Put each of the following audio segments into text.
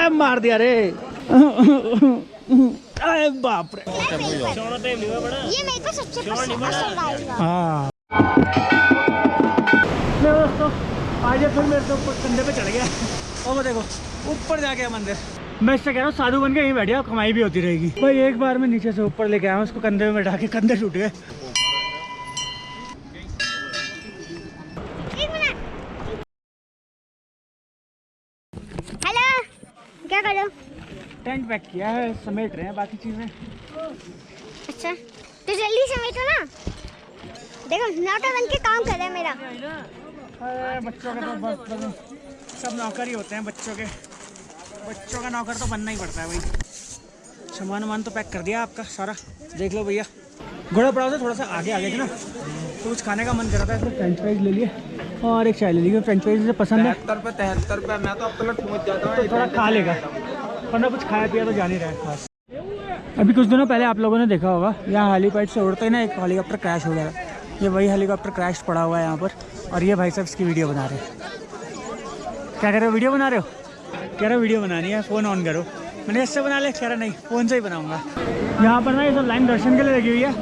मार दिया रे। अरे बाप रे। ये मेरे को सबसे पसंद आएगा। हाँ दोस्तों, आज फिर मेरे को कंधे पे चढ़ गया और वो देखो ऊपर जाके मंदिर। मैं इससे कह रहा हूँ साधु बन के यहीं बैठ गया, कमाई भी होती रहेगी भाई। एक बार मैं नीचे से ऊपर लेके आया हूँ, उसको कंधे में बैठा के कंधे टूट गए। हेलो, क्या कर रहे हो? टेंट पैक किया है, समेट रहे हैं बाकी चीजें। अच्छा तो जल्दी समेटो ना, देखो नौकर बन के काम कर रहा है मेरा। अरे बच्चों के तो बस सब नौकर ही होते हैं, बच्चों का नौकर तो बनना ही पड़ता है भाई। सामान वामान तो पैक कर दिया आपका सारा, देख लो भैया। घोड़ा पड़ाव से थोड़ा सा आगे आगे ना तो कुछ खाने का मन कर रहा था, इसलिए फ्रेंच फ्राइज ले लिए और एक चाय ले ली। फ्रेंच फ्राइज से पसंद है। 73 रुपये मैं तो अब तक पहुँच जाता हूँ। तो थोड़ा खा लेगा, वरना कुछ खाया पिया तो जान ही रहा है खास। अभी कुछ दिनों पहले आप लोगों ने देखा होगा, यहाँ हेलीपैड से उड़ते ही ना एक हेलीकॉप्टर क्रैश हो गया। ये वही हेलीकॉप्टर क्रैश पड़ा हुआ है यहाँ पर, और ये भाई साहब इसकी वीडियो बना रहे हैं। क्या कर रहे हो, वीडियो बना रहे हो? कह रहे हो वीडियो बनानी है, फ़ोन ऑन करो। मैंने इससे बना लिया, कह रहा नहीं फ़ोन से ही बनाऊँगा। यहाँ पर ना ये सब लाइन दर्शन के लिए लगी हुई है।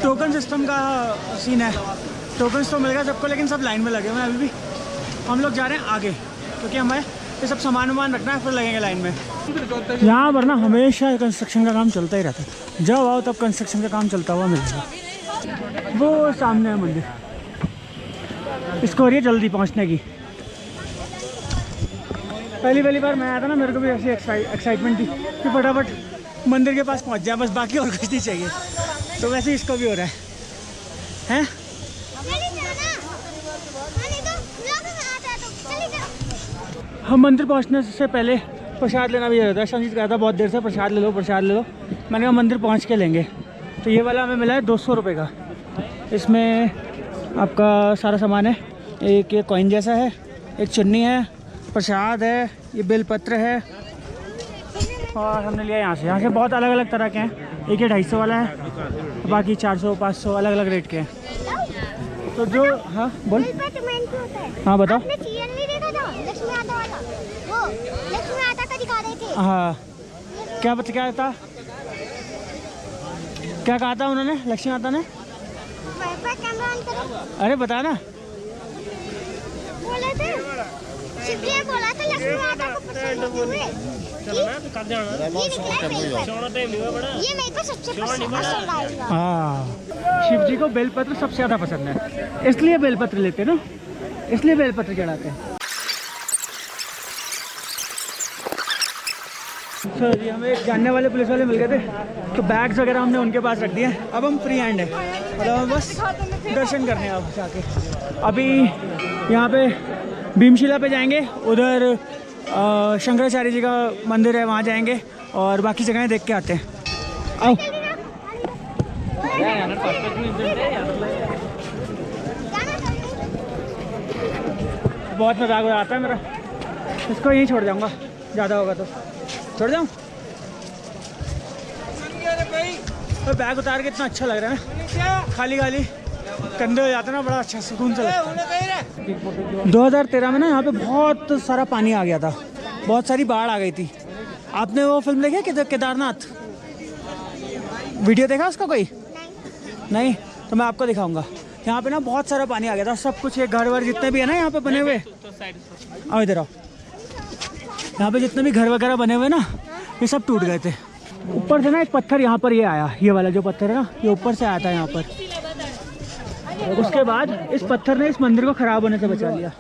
टोकन सिस्टम का सीन है, टोकन्स तो मिल गया सबको, लेकिन सब लाइन में लगे हुए हैं। अभी भी हम लोग जा रहे हैं आगे, क्योंकि हमें ये सब सामान वामान रखना है, फिर लगेंगे लाइन में। यहाँ पर ना हमेशा कंस्ट्रक्शन का काम चलता ही रहता है, जब आओ तब कंस्ट्रक्शन का काम चलता हुआ मिलेगा। वो सामने है मंदिर, इसको हो रही है जल्दी पहुँचने की। पहली बार मैं आया था ना, मेरे को भी ऐसी एक्साइटमेंट थी कि फटाफट मंदिर के पास पहुँच जाए बस, बाकी और कुछ नहीं चाहिए। तो वैसे ही इसको भी हो रहा है। हम मंदिर पहुंचने से पहले प्रसाद लेना भी रहता है। संजीत कहा था बहुत देर से प्रसाद ले लो। मैंने कहा मंदिर पहुंच के लेंगे। तो ये वाला हमें मिला है 200 रुपये का। इसमें आपका सारा सामान है, एक ये कॉइन जैसा है, एक चुन्नी है, प्रसाद है, ये बेलपत्र है, और हमने लिया यहाँ से बहुत अलग अलग तरह के हैं। एक ये 250 वाला है, बाकी 400 500 अलग अलग रेट के हैं। तो जो हाँ बोल, हाँ बताओ। हाँ क्या था, क्या कहा था उन्होंने, लक्ष्मी माता ने? अरे बता ना। बोला था लक्ष्मी माता को पसंद हुए। ये मेरे को सबसे पसंद आएगा। हाँ, शिव जी को बेलपत्र सबसे ज़्यादा पसंद है, इसलिए बेलपत्र लेते ना, इसलिए बेलपत्र चढ़ाते हैं। सर जी हमें एक जानने वाले पुलिस वाले मिल गए थे, तो बैग्स वगैरह हमने उनके पास रख दिए। अब हम फ्री हैंड है, मतलब हम बस दर्शन करने हैं। अब जाके अभी यहाँ पे भीमशिला पे जाएंगे, उधर शंकराचार्य जी का मंदिर है, वहाँ जाएंगे और बाकी जगहें देख के आते हैं। आओ। बहुत मजाक आता है मेरा, इसको यहीं छोड़ जाऊँगा, ज़्यादा होगा तो छोड़ जाऊँ। तो बैग उतार के इतना अच्छा लग रहा है ना, खाली कंधे हो जाते ना, बड़ा अच्छा सुकून सा लगता है। 2013 में ना यहाँ पे बहुत सारा पानी आ गया था, बहुत सारी बाढ़ आ गई थी। आपने वो फिल्म देखी केदारनाथ, वीडियो देखा उसका कोई? नहीं तो मैं आपको दिखाऊंगा। यहाँ पे ना बहुत सारा पानी आ गया था, सब कुछ, ये घर वर जितने भी है ना यहाँ पे बने हुए, आओ इधर आओ। यहाँ पे जितने भी घर वगैरह बने हुए ना, ये सब टूट गए थे। ऊपर से ना एक पत्थर यहाँ पर ये आया, ये वाला जो पत्थर है ना, ये ऊपर से आया था यहाँ पर। उसके बाद इस पत्थर ने इस मंदिर को ख़राब होने से बचा लिया।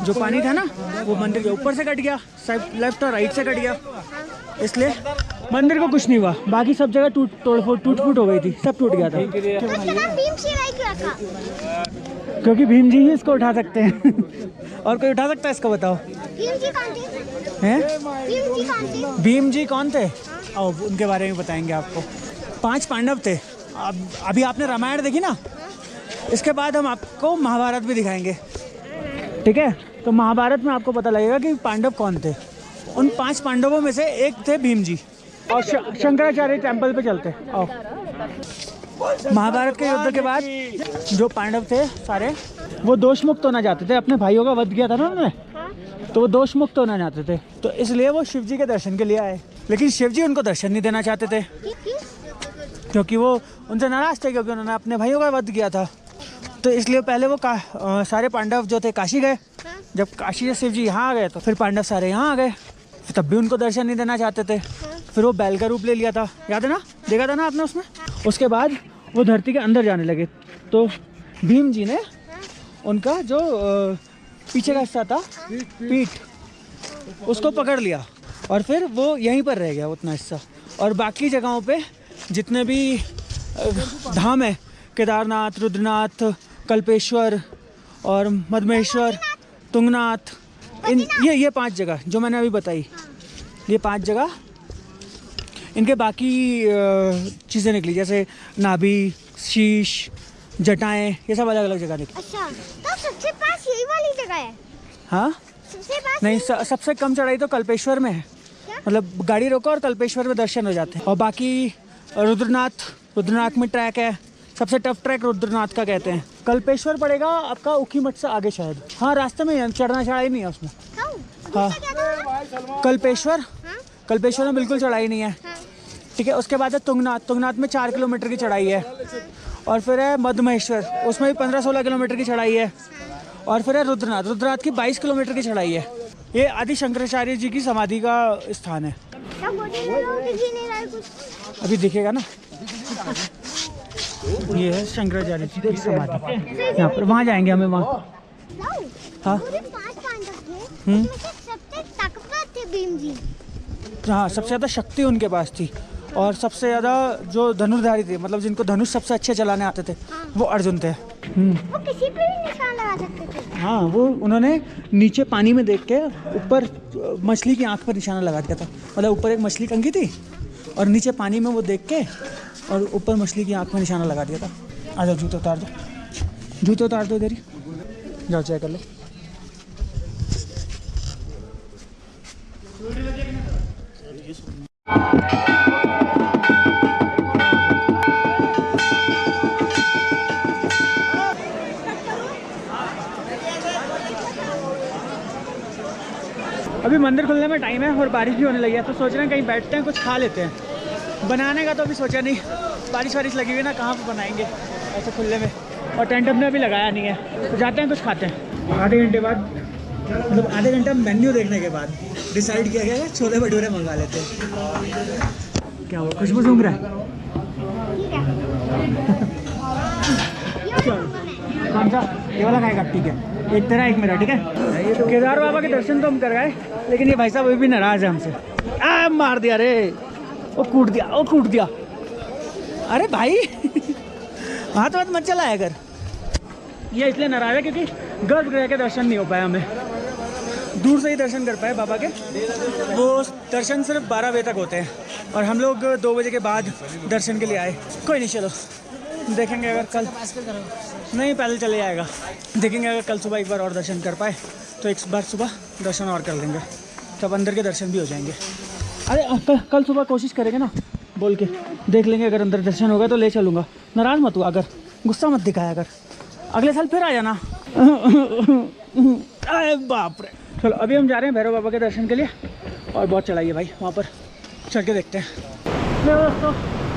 जो पानी था ना वो मंदिर के ऊपर से कट गया, साइड लेफ्ट और राइट से कट गया, इसलिए मंदिर को कुछ नहीं हुआ। बाकी सब जगह टूट फूट हो गई थी, सब टूट गया था। क्योंकि भीम जी ही इसको उठा सकते हैं। और कोई उठा सकता है इसको, बताओ? भीम जी कौन थे? आओ उनके बारे में बताएंगे आपको। 5 पांडव थे। अब अभी आपने रामायण देखी ना, इसके बाद हम आपको महाभारत भी दिखाएंगे, ठीक है? तो महाभारत में आपको पता लगेगा कि पांडव कौन थे। उन 5 पांडवों में से एक थे भीम जी। और शंकराचार्य टेम्पल पे चलते। आओ। महाभारत के युद्ध के बाद जो पांडव थे सारे, वो दोष मुक्त होना चाहते थे। अपने भाइयों का वध किया था ना उन्होंने, तो वो दोष मुक्त होना चाहते थे, तो इसलिए वो शिव जी के दर्शन के लिए आए। लेकिन शिव जी उनको दर्शन नहीं देना चाहते थे, क्योंकि वो उनसे नाराज थे, क्योंकि उन्होंने अपने भाइयों का वध किया था। तो इसलिए पहले वो सारे पांडव जो थे काशी गए। जब काशी से शिव जी यहाँ आ गए तो फिर पांडव सारे यहाँ आ गए, तब भी उनको दर्शन नहीं देना चाहते थे। फिर वो बैल का रूप ले लिया था, याद है ना, देखा था ना आपने उसमें। उसके बाद वो धरती के अंदर जाने लगे, तो भीम जी ने उनका जो पीछे का हिस्सा था, पीठ, उसको पकड़ लिया और फिर वो यहीं पर रह गया उतना हिस्सा। और बाकी जगहों पे जितने भी धाम है, केदारनाथ, रुद्रनाथ, कल्पेश्वर और मधमेश्वर, तुंगनाथ, ये 5 जगह जो मैंने अभी बताई, ये 5 जगह, इनके बाकी चीज़ें निकली, जैसे नाभि, शीश, जटाएं, ये सब अलग अलग जगह निकली। अच्छा, तो सबसे पास यही वाली जगह है? हाँ, सबसे पास नहीं, सबसे कम चढ़ाई तो कल्पेश्वर में है। क्या? मतलब गाड़ी रोको और कल्पेश्वर में दर्शन हो जाते हैं। और बाकी रुद्रनाथ में ट्रैक है, सबसे टफ ट्रैक रुद्रनाथ का कहते हैं। कल्पेश्वर पड़ेगा आपका ऊखीमठ से आगे शायद। हाँ, रास्ते में चढ़ना चढ़ाई नहीं है उसमें। हाँ, कल्पेश्वर, कल्पेश्वर में बिल्कुल चढ़ाई नहीं है। ठीक है, उसके बाद है तुंगनाथ में 4 किलोमीटर की चढ़ाई है। और फिर है मधमेश्वर, उसमें भी 15-16 किलोमीटर की चढ़ाई है। और फिर है रुद्रनाथ की 22 किलोमीटर की चढ़ाई है। ये आदि शंकराचार्य जी की समाधि का स्थान है। अभी दिखेगा ना, ये है शंकराचार्य जी की समाधि, यहाँ पर। वहाँ जाएंगे हमें, वहाँ। हाँ, हाँ, सबसे ज़्यादा शक्ति उनके पास थी, और सबसे ज़्यादा जो धनुर्धारी थे, मतलब जिनको धनुष सबसे अच्छे चलाने आते थे, वो अर्जुन थे। वो किसी पे भी निशान लगा सकते थे। हाँ, वो उन्होंने नीचे पानी में देख के ऊपर मछली की आंख पर निशाना लगा दिया था। मतलब ऊपर एक मछली टंगी थी और नीचे पानी में वो देख के और ऊपर मछली की आंख में निशाना लगा दिया था। आ जाओ, जूते उतार दो, जूते उतार दो, इधर ही जाओ, चेक कर लो। अभी मंदिर खुलने में टाइम है और बारिश भी होने लगी है, तो सोच रहे हैं कहीं बैठते हैं, कुछ खा लेते हैं। बनाने का तो अभी सोचा नहीं, बारिश वारिश लगी हुई है ना, कहाँ पे बनाएंगे ऐसे खुले में। और टेंट हमने अभी लगाया नहीं है, तो जाते हैं कुछ खाते हैं। आधे घंटे बाद, मतलब आधे घंटा मेन्यू देखने के बाद डिसाइड किया गया है छोले भटूरे मंगा लेते हैं। क्या हुआ, खुशबू सूंघ रहा है? कौन सा? ये वाला खाएगा? ठीक है, एक तेरा एक मेरा, ठीक है। केदार बाबा के दर्शन तो हम कर गए, लेकिन ये भाई साहब अभी भी नाराज है हमसे। मार दिया रे, वो कूट दिया। अरे भाई हाथ मत चलाया कर। ये इसलिए नाराज है क्योंकि गर्भगृह के दर्शन नहीं हो पाए, हमें दूर से ही दर्शन कर पाए बाबा के। वो दर्शन सिर्फ 12 बजे तक होते हैं और हम लोग 2 बजे के बाद दर्शन के लिए आए। कोई नहीं, चलो देखेंगे, अगर कल नहीं पैदल चले जाएगा। देखेंगे अगर कल सुबह एक बार और दर्शन कर पाए तो एक बार सुबह दर्शन और कर लेंगे, तब अंदर के दर्शन भी हो जाएंगे। अरे कल सुबह कोशिश करेंगे ना, बोल के देख लेंगे, अगर अंदर दर्शन होगा तो ले चलूँगा। नाराज़ मत हुआ अगर, गुस्सा मत दिखाया अगर, अगले साल फिर आ जाना। अरे बाप रे। चलो अभी हम जा रहे हैं भैरव बाबा के दर्शन के लिए, और बहुत चढ़ाई है भाई, वहाँ पर चढ़ के देखते हैं। दोस्तों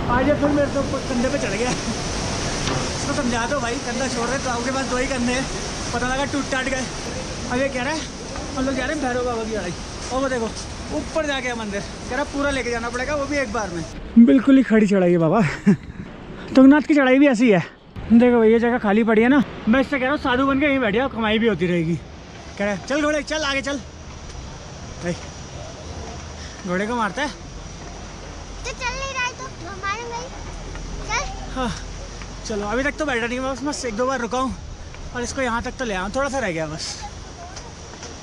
आज फिर मेरे तो कंधे पे चढ़ गया। इसको समझा दो भाई, कंधा छोड़ रहे तो आपके पास 2 ही कंधे हैं, पता लगा टूट टाट गए। अब ये कह रहा है हम लोग जा रहे हैं भैरव बाबा की चढ़ाई, और वो देखो ऊपर जाके मंदिर कह रहा पूरा लेके जाना पड़ेगा, वो भी एक बार में। बिल्कुल ही खड़ी चढ़ाई है बाबा। तुंगनाथ की चढ़ाई भी ऐसी है। देखो ये जगह खाली पड़ी है ना, मैं इससे कह रहा हूँ साधु बन के यहीं बैठ जाओ, कमाई भी होती रहेगी। कह रहा है चल घोड़े चल आगे चल, घोड़े को मारता है। तो चल नहीं रहा है तो मारूंगा ही, चल। हाँ चलो, अभी तक तो बैठा नहीं, बस 1-2 बार रुका हूँ और इसको यहाँ तक तो ले आऊँ, थोड़ा सा रह गया बस।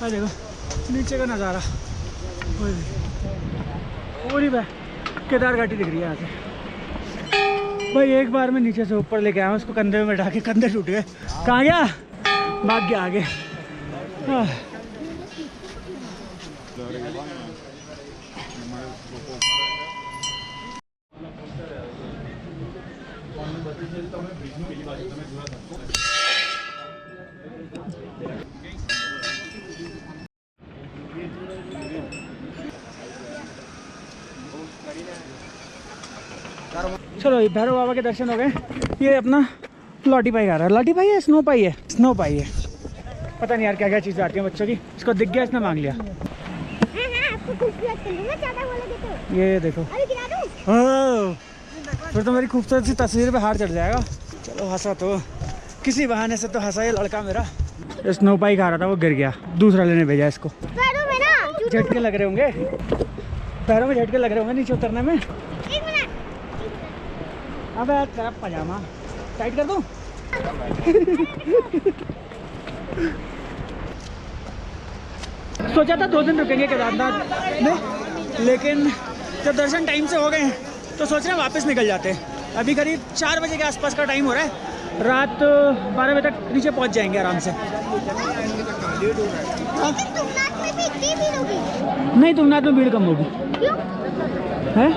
और देखो नीचे का नज़ारा पूरी केदार घाटी दिख रही है यहाँ से भाई। एक बार मैं नीचे से ऊपर लेके आया हूँ, उसको कंधे में बैठा के कंधे टूट गए। कहाँ गया? भाग गया आगे। हाँ। चलो ये भैरव बाबा के दर्शन हो गए। ये अपना लॉटी पाई खा रहा है। लॉटी पाई है, स्नो पाई है, स्नो पाई है, पता नहीं यार क्या क्या चीज़ें आती हैं बच्चों की। इसको दिख गया, इसने मांग लिया। आपको खूबसूरत कर दूंगा, ज़्यादा बोलोगे तो। ये देखो, अरे गिरा दूं? ओह, फिर तो मेरी खूबसूरत सी तस्वीर पे हार चढ़ जाएगा। चलो हंसा तो, किसी बहाने से तो हंसा ये लड़का मेरा। स्नो पाई खा रहा था, वो गिर गया, दूसरा लेने भेजा इसको। पैरों में ना झटके लग रहे होंगे, पैरों में झटके लग रहे होंगे नीचे उतरने में। 1 मिनट। अबे तेरा पजामा टाइट कर दूं? सोचा था 2 दिन रुकेंगे केदारनाथ में, लेकिन जब दर्शन टाइम से हो गए तो सोच रहे हैं वापस निकल जाते हैं। अभी करीब 4 बजे के आसपास का टाइम हो रहा है, रात 12 बजे तक नीचे पहुंच जाएंगे आराम से। लेकिन तुंगनाथ में भी इतनी भीड़ होगी। नहीं, तुंगनाथ में भीड़ कम होगी क्यों? है,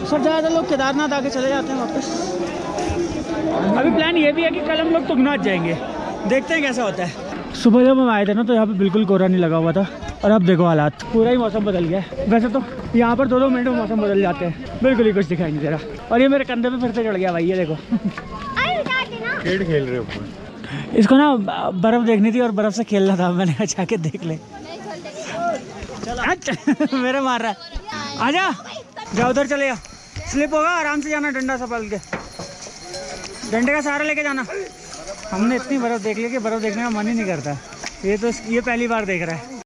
सब ज़्यादा लोग केदारनाथ आके चले जाते हैं वापस। अभी प्लान ये भी है कि कल हम लोग तुंगनाथ जाएंगे, देखते हैं कैसा होता है। सुबह जब हम आए थे ना तो यहाँ पे बिल्कुल कोहरा नहीं लगा हुआ था, और अब देखो हालात, पूरा ही मौसम बदल गया है। वैसे तो यहाँ पर 2-2 मिनट में मौसम बदल जाते हैं, बिल्कुल ही कुछ दिखाई नहीं दे रहा। और ये मेरे कंधे पे फिर से चढ़ गया भाई, ये देखो। अरे उतार देना। खेल खेल रहे हो। इसको ना बर्फ़ देखनी थी और बर्फ़ से खेलना था, मैंने कहा जाके देख ले। चलो मेरे मार रहा है, आजा जा उधर चले जा, स्लिप होगा, आराम से जाना, डंडा संभाल के, डंडे का सहारा लेके जाना। हमने इतनी बर्फ़ देख ली कि बर्फ़ देखने का मन ही नहीं करता। ये तो ये पहली बार देख रहा है।